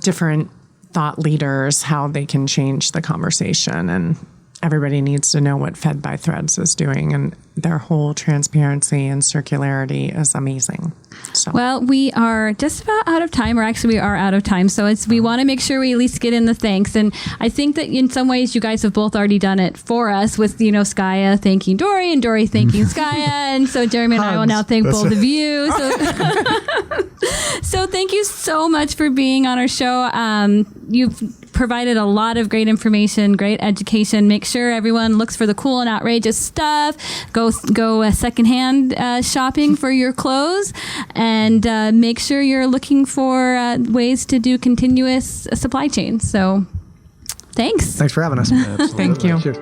different thought leaders how they can change the conversation. And everybody needs to know what Fed by Threads is doing, and their whole transparency and circularity is amazing. So. Well, we are just about out of time, or actually we are out of time. So we want to make sure we at least get in the thanks. And I think that in some ways you guys have both already done it for us with, Skya thanking Dory and Dory thanking Skya. And so Jeremy and I will now thank both of you. So thank you so much for being on our show. You've provided a lot of great information, great education. Make sure everyone looks for the cool and outrageous stuff. Go secondhand shopping for your clothes, and make sure you're looking for ways to do continuous supply chains. So thanks. Thanks for having us. Thank you. Cheers.